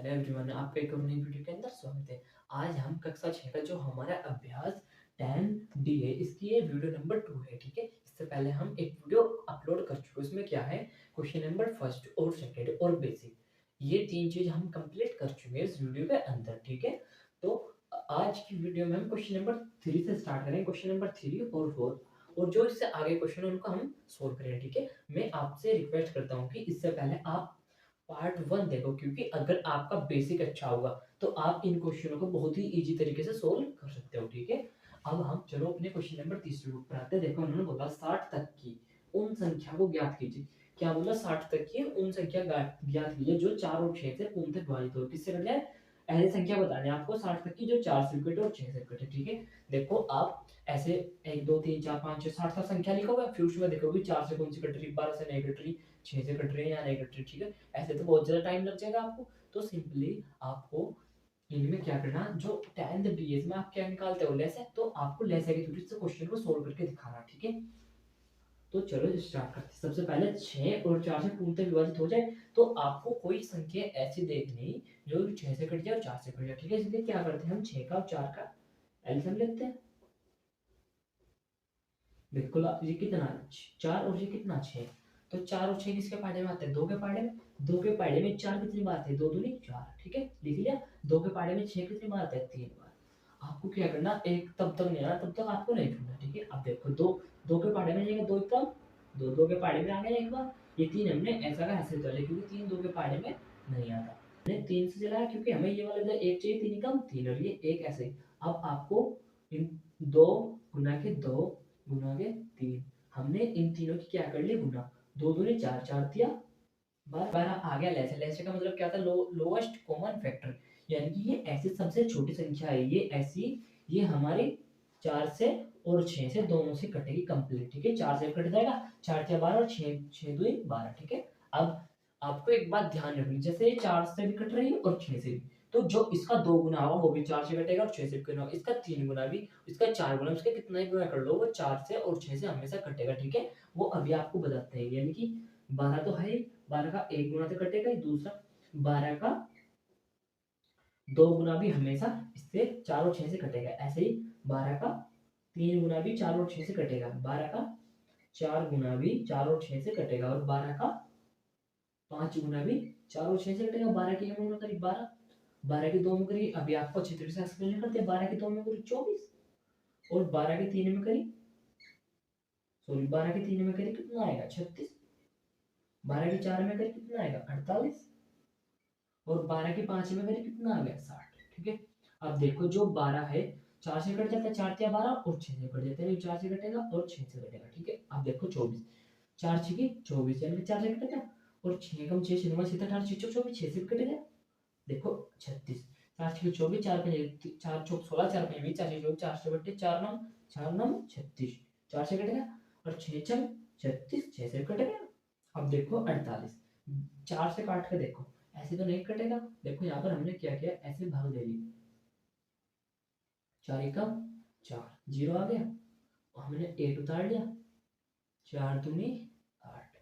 Hello everyone, आपका एक और नई वीडियो के अंदर स्वागत है। आज हम कक्षा 6 का जो हमारा अभ्यास 10 डी है, इसकी ये वीडियो नंबर 2 है। ठीक है, इससे पहले हम एक वीडियो अपलोड कर चुके हैं। उसमें क्या है, क्वेश्चन नंबर फर्स्ट और सेकंड और बेसिक, ये तीन चीज हम कंप्लीट कर चुके हैं इस वीडियो के अंदर। ठीक है, तो आज की वीडियो में हम क्वेश्चन नंबर 3 से स्टार्ट करें। क्वेश्चन नंबर 3 और 4 और जो इससे आगे क्वेश्चन है उनको हम सोल्व करें। ठीक है, मैं आपसे रिक्वेस्ट करता हूँ कि इससे पहले आप पार्ट 1 देखो, क्योंकि अगर आपका बेसिक अच्छा होगा तो आप इन क्वेश्चनों को बहुत ही इजी तरीके से सोल्व कर सकते हो। ठीक है, अब हम चलो अपने क्वेश्चन नंबर तीसरे ग्रुप पर आते हैं। देखो, उन्होंने बोला 60 तक की उन संख्या को ज्ञात कीजिए। क्या बोला, 60 तक की उन संख्या ज्ञात कीजिए जो 4 और 6 से पूर्णतः विभाजित हो। किससे कट जाए, ऐसी संख्या बतानी है आपको 60 तक की जो 4 से कटे और 6 से कटे। ठीक है, देखो आप ऐसे 1 2 3 4 5 6 60 तक संख्या लिखोगे, फिर उसमें देखोगे 4 से कौन सी कट रही, 12 से नहीं कट रही, 6 से कट रही है या नहीं कट रही। ठीक है, ऐसे तो बहुत ज़्यादा टाइम लग जाएगा आपको। तो सिंपली आपको इनमें क्या करना, जो 10th बीएस में आप क्या निकालते हो, लेसे, तो आपको लेसे की थ्रू से क्वेश्चन को सोल्व करके दिखाना। ठीक है, तो चलो स्टार्ट करते हैं। सबसे पहले 6 और 4 से पूर्णतः विभाजित हो जाए तो आपको कोई संख्या ऐसी देखनी जो 6 से कट जाए और 4 से कट जाए। ठीक है, इसलिए क्या करते हैं, हम 6 का और 4 का एलसीएम लेते हैं। बिल्कुल, ये कितना 4 और ये कितना 6, तो 4 और 6 किसके पाड़े में आते हैं, 2 के पाड़े में। 2 के पाड़े में 4 कितनी बार आते हैं, 2 दूनी 4। ठीक है, लिख लिया। 2 के पाड़े में 6 कितनी बार आते हैं, 3 बार। आपको क्या करना, एक तब तक नहीं आना, तब तक आपको नहीं करना। ठीक है, अब देखो, 2 के पाड़े में जाएगा 2 कम, 2 के पाड़े में आ गया एक बार। ये 3 हमने ऐसा का ऐसे चले, क्योंकि 3 2 के पाड़े में नहीं आता। हमने 3 से चलाया क्योंकि हमें ये वाला एक चाहिए, 3 कम 3, और ये एक ऐसे। अब आपको इन 2 गुना के 2 गुना के 3, हमने इन तीनों की क्या कर ली, गुना। 2 दूनी 4, 4 दिया 12, 12 आ गया लेसे। लेसे का मतलब क्या था, लोएस्ट कॉमन फैक्टर, यानी कि ये ऐसी सबसे छोटी संख्या है। ये ऐसी, ये हमारी 4 से और 6 से दोनों से कटेगी कंप्लीट। ठीक है, 4 से कट जाएगा, 4 4 12 और 6 6 2 12। ठीक है, अब आपको एक बात ध्यान रखनी, जैसे ये 4 से भी कट रही है और 6 से भी, तो जो इसका 2 गुना होगा वो भी 4 से कटेगा और 6 से भी कटेगा। इसका 3 गुना भी, इसका 4 गुना, इसका कितना ही गुना कर लो, वो 4 से और 6 से हमेशा कटेगा। ठीक है, वो अभी आपको बताते हैं। यानी कि 12 तो है ही, 12 का 1 गुना तो कटेगा ही, दूसरा 12 का 2 गुना भी हमेशा इससे 4 और 6 से कटेगा। ऐसे ही 12 का 3 गुना भी 4 और 6 से कटेगा, 12 का 4 गुना भी 4 और 6 से कटेगा, और 12 का 5 गुना भी 4 और 6 से कटेगा। 12 की गुना करीब 12, 12 के 2 में करीब, अभी आपको अच्छी तरीके से एक्सप्लेन करते हैं, 12 के 2 में करीब 24, और 12 के 3 में करीब, सॉरी 12 के 3 में करीब कितना आएगा, 36। 12 के 4 में करीब कितना आएगा, 48, और 12 के 5 में करीब कितना आ गया, 60। ठीक है, अब देखो जो 12 है, 4 से कट जाता है, 4 या 12, और 6 से कट जाता है, 4 से कटेगा और 6 से कटेगा। ठीक है, अब देखो 24, 4 6 की 24, यानी कि 4 से कटेगा, और 6 कम 6 6 7 18 6 24, 6 से कटेगा। देखो 36, 4 6 24, 4 5 4 चौक 16, 4 5 20, 4 6 24, 4 से बटे 4 9 36, 4 से कटेगा, और 6 6 36, 6 से कटेगा। अब देखो 48, 4 से काट के देखो, ऐसे तो नहीं कटेगा। देखो यहाँ पर हमने क्या किया, ऐसे भाग दे ली, 4 एकम 4, 0 आ गया, और हमने 8 उतार लिया, 4 दूनी 8,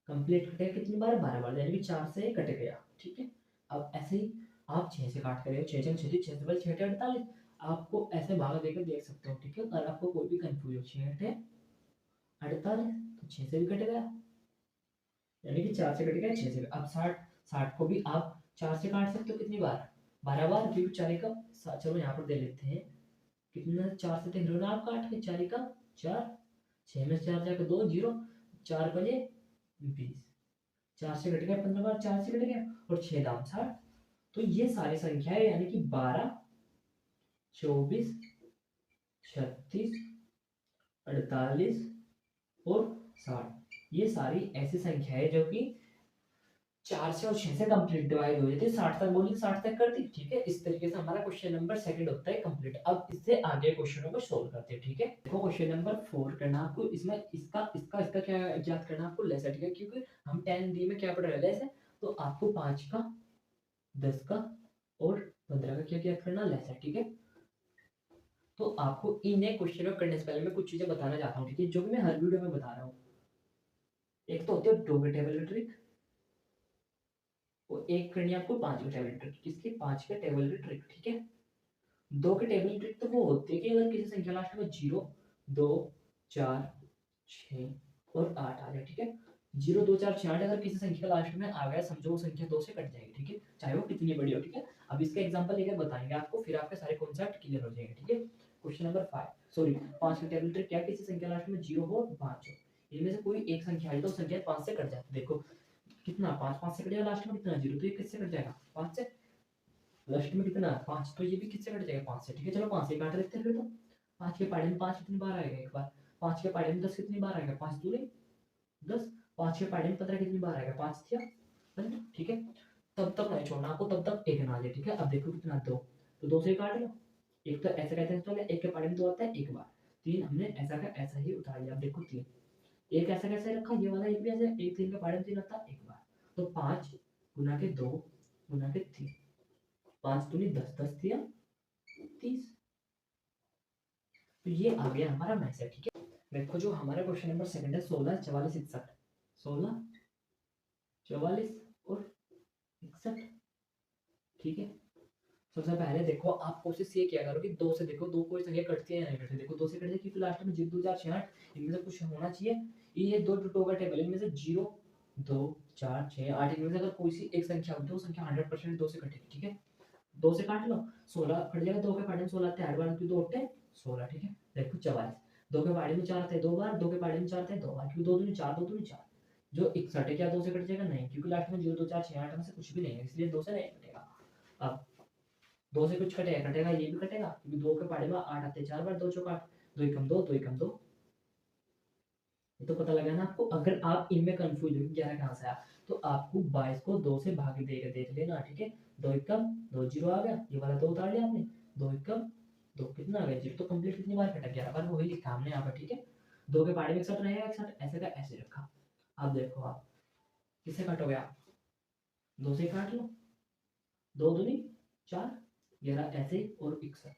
कंप्लीट कटेगा कितनी बार, 12 बार, यानी कि 4 से कट गया। ठीक है, अब ऐसे ही आप 6 से काट करेंगे, 6 6 36, 6 से बल 6 48, आपको ऐसे भाग देकर देख सकते हो। ठीक है, अगर आपको कोई भी कंफ्यूज हो, 6 है 48, तो 6 से भी कट गया, यानी कि 4 से कट गया 6 से। अब 60, 60 को भी आप 4 से काट सकते हो, कितनी बार, 12 बार, क्योंकि 4 का, चलो यहाँ पर दे लेते हैं, कितना, 4 से देख रहे हो ना आप, काट के 4 का 4, 6 में 4 जाकर 2 0, 4 बजे 20, 4 से कट गया 15 बार, 4 से कट गया, और 6 दाम 60। तो ये सारी संख्याएं, यानी कि 12 24 36 48 और 60, ये सारी ऐसी संख्याएं जो कि 4 से और 6 से कंप्लीट डिवाइड हो जाती है। 60 तक बोली, 60 तक कर दी। ठीक है, इस तरीके से हमारा क्वेश्चन नंबर सेकंड होता है कंप्लीट। अब इससे आगे क्वेश्चनों को सोल्व करते हैं। ठीक है, देखो क्वेश्चन नंबर 4 करना आपको, इसमें इसका इसका इसका क्या ज्ञात करना आपको, लेसा। ठीक है, क्योंकि हम 10 डी में क्या पढ़ रहे हैं, लेसा, तो आपको 5 का 10 का और 15 का क्या ज्ञात करना, लेसा। ठीक है, तो आपको इन क्वेश्चन को करने से पहले मैं कुछ चीजें बताना चाहता हूँ। ठीक है, जो कि मैं हर वीडियो में बता रहा हूँ। एक तो होती है डोगेटेबल ट्रिक, और एक करनी है आपको 5 के टेबल ट्रिक। किसकी? 5 के टेबल की ट्रिक, ठीक है। 2 के टेबल ट्रिक तो वो होती है कि अगर किसी संख्या लास्ट में 0, 2, 4, 6 और 8 आ जाए, ठीक है। 0, 2, 4, 6, 8 अगर किसी संख्या लास्ट में आ गया, समझो वो संख्या 2 से कट जाएगी, ठीक है, चाहे वो कितनी बड़ी हो, ठीक है। अब इसका एग्जांपल लेकर बताएंगे आपको, फिर आपके सारे कॉन्सेप्ट क्लियर हो जाएंगे, ठीक है। क्वेश्चन नंबर 5, सॉरी 5 के टेबल ट्रिक। क्या किसी संख्या लास्ट में 0 हो, 5 हो, इनमें से कोई एक संख्या है तो संख्या 5 से कट जाती है। देखो कितना 5, 5 से कट जाएगा, लास्ट में कितना 0, तो ये किससे कट जाएगा? 5 से। लास्ट में कितना 5, तो ये भी किससे कट जाएगा? 5 से, ठीक है। चलो 5 से काट देते हैं फिर तो। 5 के पहाड़े में 5 कितनी बार आएगा? एक बार। 5 के पहाड़े में 10 कितनी बार आएगा? 5 दूनी 10। 5 के पहाड़े में 15 कितनी बार आएगा? 5 थिया 15, ठीक है। तब तक नहीं छोड़ना आपको, तब तक एक ना आ जाए, ठीक है। अब देखो कितना 2, तो 2 से काट लो। एक तो ऐसे कहते हैं, तो एक के पहाड़े में 2 आता है एक बार। 3 हमने ऐसा का ऐसा ही उतार लिया। अब देखो 3, एक ऐसा कैसे रखा, ये वाला एक भी ऐसे, एक 3 के पहाड़े में 3 आता है एक बार। तो 5 गुना के 2 गुना के 3, 5 दूनी 10, 10 थिया 30। तो ये आ गया हमारा मैसेज, ठीक है। देखो जो हमारा क्वेश्चन नंबर सेकंड है, 16, 44, 61, 16, 44 और 61, ठीक है। सबसे पहले देखो आप कोशिश ये किया करो कि 2 से देखो, 2 कोई संख्या कटती है या नहीं कटती। देखो 2 से कट जाए क्योंकि लास्ट में 0, 2, 4, 6, 8 इनमें से कुछ होना चाहिए। ये 2 टूटो का टेबल है, इनमें से 0, 2, 4, 6, 8 इनमें से अगर कोई सी एक संख्या होती है, वो संख्या 100% 2 से कटेगी, ठीक है। 2 से काट लो, 16 कट जाएगा, 2 के पहाड़े में 16 आते हैं, 8 बार 2 होते हैं 16, ठीक है। देखो 44, 2 के पहाड़े में 4 आते हैं 2 बार, 2 के पहाड़े में 4 आते हैं 2 बार, क्योंकि 2 दूनी 4, 2 दूनी 4। जो 61 है, क्या 2 से कट जाएगा? नहीं, क्योंकि लास्ट में 0, 2, 4, 6, 8 में से कुछ भी नहीं है, इसलिए 2 से नहीं कटेगा। अब 2 से कुछ कटेगा, कटेगा ये भी कटेगा, क्योंकि 2 के पहाड़े में 8 आते हैं 4 बार, 2 चौका 8, 2 एकम 2, 2 एकम 2। ये तो पता लगा ना आपको। अगर आप इनमें कंफ्यूज हो 11 कहां से आया, तो आपको 22 को 2 से भाग देकर देख लेना, ठीक है। 2 एकम 2, 0 आ गया, ये वाला 2 उतार लिया आपने, 2 एकम 2 कितना आ गया? 0। तो कंप्लीट कितनी बार कटा? 11 बार, वही लिखा हमने यहाँ पर, ठीक है। 2 के पहाड़े में 61 रहेगा, 61 ऐसे का ऐसे रखा। अब देखो आप किससे काटोगे? आप 2 से काट लो, 2 दूनी 4, 11 ऐसे और 61,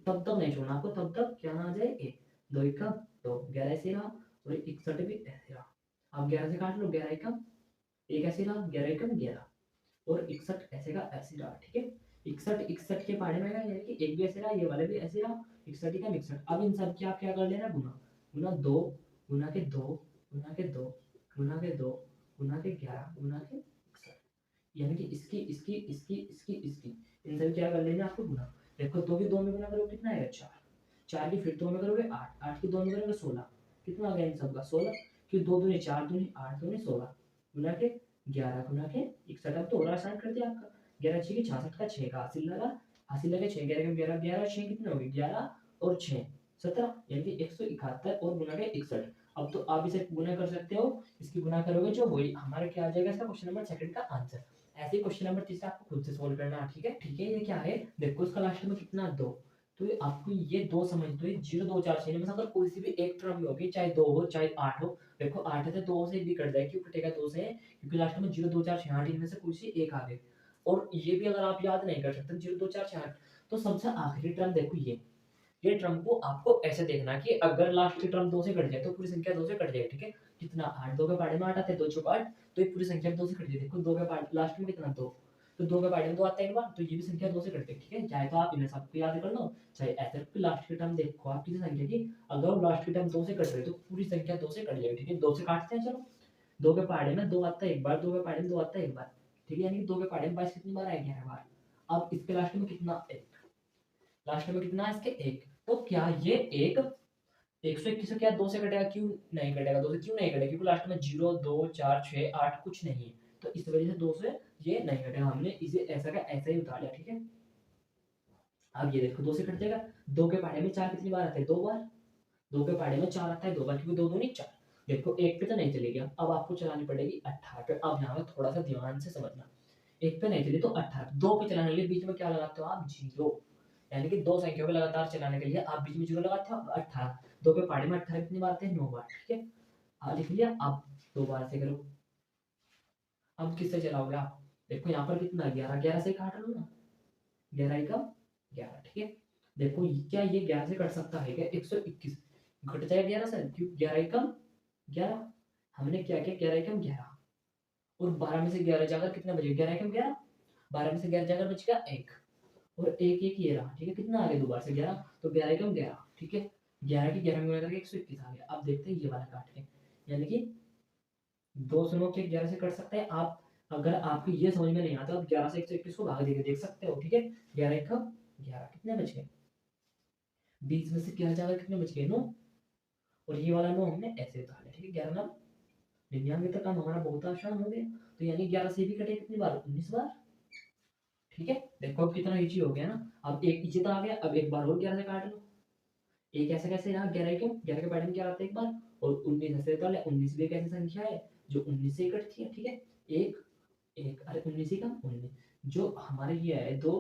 तब तक नहीं छोड़ना आपको, तब तक क्या ना आ जाए? 1, 2 एकम 2, 11 ऐसे रहा और 61 भी ऐसे रहा। अब 11 से काट लो, 11 एकम एक ऐसे रहा, 11 एकम 11 और 61 ऐसे का ऐसे रहा, ठीक है। 61 61 के पहाड़े में आएगा, यानी कि एक भी ऐसे रहा, ये वाला भी ऐसे रहा, 61 का 61। अब इन सब की आप क्या कर लेना? गुना, गुना 2 गुना के 2 गुना के 2 गुना के 2 गुना के 11 गुना के 61, यानी कि इसकी इसकी इसकी इसकी इसकी, इन सब क्या कर लेना आपको? गुना। देखो 2 की 2 में गुना करोगे कितना आएगा? 4, 4 की फिर 2 में करोगे 8, 8 की 2 में करोगे 16, कितना आ गया इन सब का? 16, क्योंकि 2 दूनी 4 दूनी 8 दूनी 16 गुना के 11 गुना के 61। अब तो और आसान कर दिया आपका, 11 6 की 66 का 6 का हासिल लगा, हासिल लगे 6, 11 के 11, 11 6 कितने हो गए? 11 और 6 17, यानी कि 171 और गुना के 61। अब तो आप इसे गुना कर सकते हो, इसकी गुना करोगे जो वही हमारा क्या आ जाएगा? इसका क्वेश्चन नंबर सेकंड का आंसर। ऐसे ही क्वेश्चन नंबर तीसरा आपको खुद से सोल्व करना है, ठीक है। ठीक है, ये क्या है? देखो इसका लास्ट में कितना 2, तो ये आपको ये 2 समझ दो, ये 0, 2, 4, 6 में से अगर कोई सी भी एक टर्म में होगी, चाहे 2 हो चाहे 8 हो। देखो 8 है तो 2 से भी कट जाए, क्यों कटेगा 2 से? क्योंकि लास्ट में 0, 2, 4, 6, 8 इनमें से कोई सी एक आ गई। और ये भी अगर आप याद नहीं कर सकते 0, 2, 4, 6, 8, तो सबसे आखिरी टर्म देखो ये टर्म को आपको ऐसे देखना कि अगर लास्ट की टर्म 2 से कट जाए तो पूरी संख्या 2 से कट जाए, ठीक है। कितना 8, 2 के पहाड़े में 8 आते हैं, 2 चौका 8, तो ये पूरी संख्या 2 से कट जाए। देखो 2 के पहाड़े लास्ट में कितना 2, तो 2 के पहाड़े में 2 आता है एक बार, तो ये भी संख्या 2 से कट गई, ठीक है। चाहे तो आप इन्हें सबको याद कर लो, चाहे ऐसे रख के लास्ट की टर्म देखो आप किसी संख्या की, अगर लास्ट की टर्म 2 से कट रही है तो पूरी संख्या 2 से कट जाएगी, ठीक है। 2 से काटते हैं, चलो। 2 के पहाड़े में 2 आता है एक बार, 2 के पहाड़े में 2 आता है एक बार, ठीक है, यानी कि 2 के पहाड़े में 22 कितनी बार आएगी? 11 बार। अब इसके लास्ट में कितना? 1, लास्ट में कितना है इसके? 1। तो क्या ये 1 121 से क्या 2 से कटेगा? क्यों नहीं कटेगा? 2 से क्यों नहीं कटेगा? क्योंकि लास्ट में 0, 2, 4, 6, 8 कुछ नहीं है, तो इस वजह से 2 से ये नहीं कटेगा। हमने इसे ऐसा का ऐसा ही उतार लिया, ठीक है। अब ये देखो 2 से कट जाएगा, 2 के पहाड़े में 4 कितनी बार आता है? 2 बार, 2 के पहाड़े में 4 आता है 2 बार, क्योंकि 2 दूनी 4। देखो 1 पे तो नहीं चलेगी, अब आपको चलानी पड़ेगी 18 पे। अब यहाँ पे थोड़ा सा ध्यान से समझना, 1 पे नहीं चली तो 18, 2 पे चलाने के लिए बीच में क्या लगाते हो आप? 0, यानी कि 2 संख्याओं को लगातार चलाने के लिए आप बीच में 0 लगाते हो। 18, 2 के पहाड़े में 18 कितनी बार आते हैं? 9 बार, ठीक है। लिख लिया। अब 2 बार से करो, अब किससे चलाओगे आप? देखो यहाँ पर कितना 11, 11 से काट लो ना, 11 एकम 11, ठीक है। देखो क्या ये 11 से कट सकता है क्या? 121 घट जाएगा 11 से, क्यों? 11 एकम 11, हमने क्या किया? 11 एकम 11, और 12 में से 11 जाकर कितना बचे, 11 एकम 11, 12 में से 11 जाकर बच गया 1, और एक एक ये रहा, ठीक है, कितना आ गया दोबारा से 11, तो 11 एकम 11, ठीक है, 11 की 11 में गुणा करके 121 आ गया। अब देखते हैं ये वाला काट के, यानी कि 2 के 11 से कट सकते हैं आप। अगर आपको ये समझ में नहीं आता, आप 11 से 121 को भाग देके देख सकते हो, ठीक है, 11 एकम 11 कितने बच गए, 20 में से 11 जाकर कितने बच गए 9, और ये वाला 9 हमने ऐसे उतार लिया, ठीक है, 11 9 99 तक काम हमारा बहुत आसान हो गया। तो यानी 11 से भी कटे कितनी बार, 19 बार, ठीक है। देखो अब कितना इजी हो गया ना। अब एक इजी तो आ गया, अब एक बार और 11 से काट लो। एक ऐसे कैसे रहा, 11 क्यों, 11 के पैटर्न क्या आता है एक बार, और 19 ऐसे तो 19 भी एक ऐसी संख्या है जो 19 से ही कटती है, ठीक है, एक एक, अरे 19 ही का 19, जो हमारे ये है 2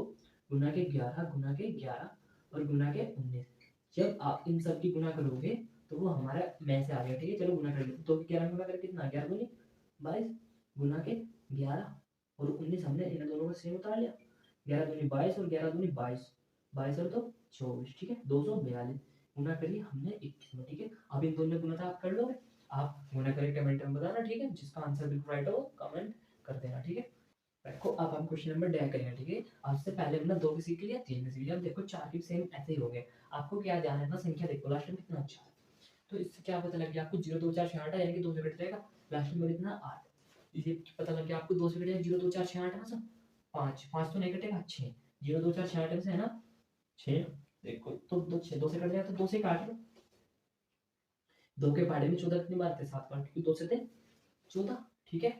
गुना के 11 गुना के 11 और गुना के 19, जब आप इन सब की गुना करोगे तो वो हमारा में से आ गया, ठीक है, चलो गुना कर लेते, तो 11 गुना करके कितना, 11 दूनी 22 गुना के 11 और 19, हमने इन दोनों का सेम उतार लिया, 11 दूनी 22 और 11 दूनी 22, 22 और 2 24, ठीक है, 242 गुना करिए हमने 21 में, ठीक है। अब इन दोनों गुना था आप कर लोगे, आप गुना करके कमेंट में बताना, ठीक है, जिसका आंसर बिल्कुल राइट हो कमेंट कर देना, ठीक है। देखो अब हम क्वेश्चन नंबर डे करेंगे, ठीक है। आज से पहले हमने 2 की सीख लिया, 3 की सीख लिया, अब देखो 4 की सेम ऐसे ही हो गए। आपको क्या ध्यान रखना, संख्या देखो लास्ट में कितना अच्छा है, तो इससे क्या पता लग गया आपको, 0 2 4 6 8 है, यानी कि 2 से कट जाएगा, लास्ट में कितना 8, ये पता लग गया आपको, 2 से कट जाएगा, 0 2 4 6 8 है ना सर, 5 5 तो नहीं कटेगा, 6, 0 2 4 6 8 से है ना 6, देखो तो 2 6 2 से कट जाएगा, तो 2 से काट लो, 2 के पहाड़े में 14 कितनी बार आते हैं, 7 बार, क्योंकि 2 से थे 14, ठीक है।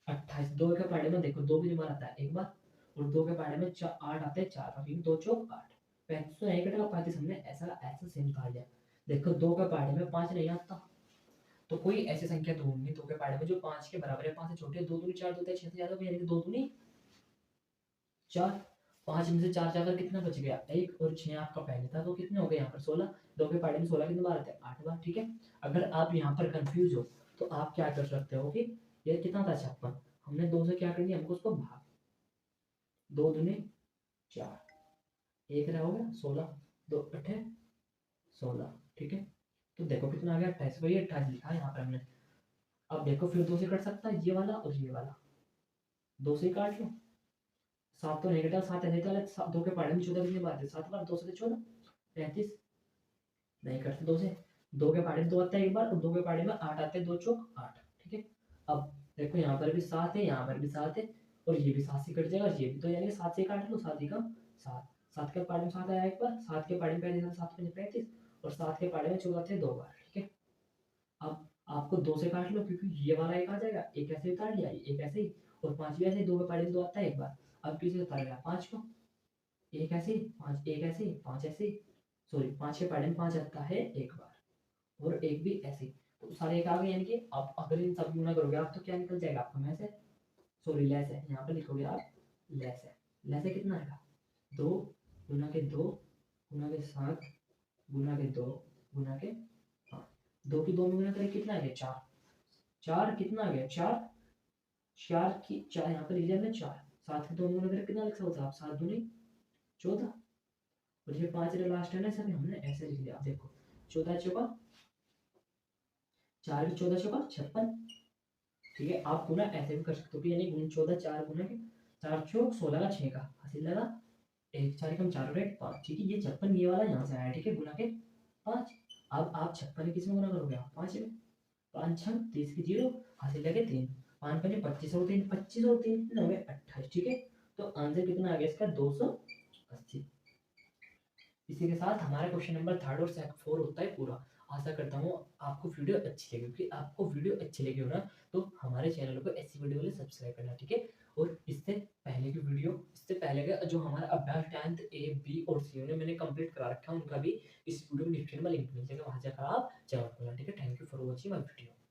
28, 2 के पहाड़े में देखो 2 कितनी बार आता है, एक बार, और 2 के पहाड़े में 8 आते हैं 4 बार, क्योंकि 2 चौक 8, 35 तो नहीं कटेगा, 35 हमने ऐसा ऐसा सेम उतार लिया। देखो 2 के पहाड़े में 5 नहीं आता, तो कोई ऐसी संख्या ढूंढनी 2 के पहाड़े में जो 5 के बराबर है, 5 से छोटे, 2 दूनी 4 2 6 से ज्यादा, यानी कि 2 दूनी 4, 5 में से 4 जाकर कितना बच गया 1, और 6 आपका पहले था, तो कितने हो गए यहाँ पर 16, 2 के पहाड़े में 16 कितनी बार आते हैं 8 बार, ठीक है। अगर आप यहाँ पर कंफ्यूज हो तो आप क्या कर सकते हो कि ये कितना था 56, हमने 2 से क्या कर दिया, हमको उसको भाग, 2 दूनी 4, एक रहा होगा 16, 2 8 16, ठीक है। तो देखो कितना आ गया 28, वही 28 लिखा है यहाँ पर हमने। अब देखो फिर 2 से कट सकता है ये वाला और ये वाला, 2 से काट लो, 7 तो नहीं कटा, 7 ऐसे चला, 2 के पहाड़े में 14 कितनी बार है, 7 बार, 2 से 14 35, नहीं कटते 2 से, 2 के पहाड़े में 2 आता है एक बार, और 2 के पहाड़े में 8 आते हैं, 2 चौक 8, ठीक है। अब देखो यहाँ पर भी 7 है, यहाँ पर भी 7 है, और ये भी 7 से कट जाएगा, ये भी, तो यानी 7 से काट लो, 7 ही कम 7, 7 के पहाड़े में 7 आया एक बार, 7 के पहाड़े में पहले 7 35, और 7 के पहाड़े में 14 थे 2 बार, ठीक है। अब आपको 2 से काट लो, क्योंकि ये वाला एक आ जाएगा, एक ऐसे उतार लिया, एक ऐसे ही, और 5 भी ऐसे ही, 2 के पहाड़े में 2 आता है एक बार, अब किसे उतार लिया 5 को, एक ऐसे ही 5, एक ऐसे ही 5 ऐसे ही, सॉरी 5 के पहाड़े में 5 आता है एक बार, और एक भी ऐसे ही, तो सारे एक आ गए, यानी कि आप अगर इन सब गुना करोगे आप, तो क्या निकल जाएगा आपका में से, सॉरी लेस है, यहाँ पर लिखोगे आप लेस है, लेस है कितना आएगा 2 गुना के 2 गुना के 7 गुना के 2 गुना के 5, 2 की 2 में गुना करें कितना आ गया 4, 4 कितना आ गया 4, 4 की 4 यहाँ पर लिख दिया हमने 4, 7 की 2 में गुना करें कितना लिख सकते हो आप, 7 दूनी 14, और ये 5 लास्ट है ना, सर हमने ऐसे लिख दिया, आप देखो 14 चौका 4 की 14 चौका 56, ठीक है। आप गुना ऐसे भी कर सकते हो कि यानी गुण 14 4 गुना के 4 चौक 16 का 6 का हासिल लगा, एक 4 कम 4 और 1 5, ठीक है, ये 56 ये वाला यहाँ से आया, ठीक है, गुना के 5। अब आप 56 किस में गुना करोगे आप 5 में, 5 6 30 की 0 हासिल लगे 3, 5 5 25 और 3 25 और 3 कितने हो गए 28, ठीक है। तो आंसर कितना आ गया इसका 280। इसी के साथ हमारा क्वेश्चन नंबर 3 और 4 होता है पूरा। आशा करता हूँ आपको वीडियो अच्छी लगी, क्योंकि आपको वीडियो अच्छी लगी हो ना, तो हमारे चैनल को ऐसी वीडियो के लिए सब्सक्राइब करना, ठीक है। और इससे पहले की वीडियो, इससे पहले का जो हमारा अभ्यास 10th A B और C ने मैंने कंप्लीट करा रखा है, उनका भी इस वीडियो में डिस्क्रिप्शन में लिंक मिल जाएगा, वहां जाकर आप जरूर करना, ठीक है। Thank you for watching my video.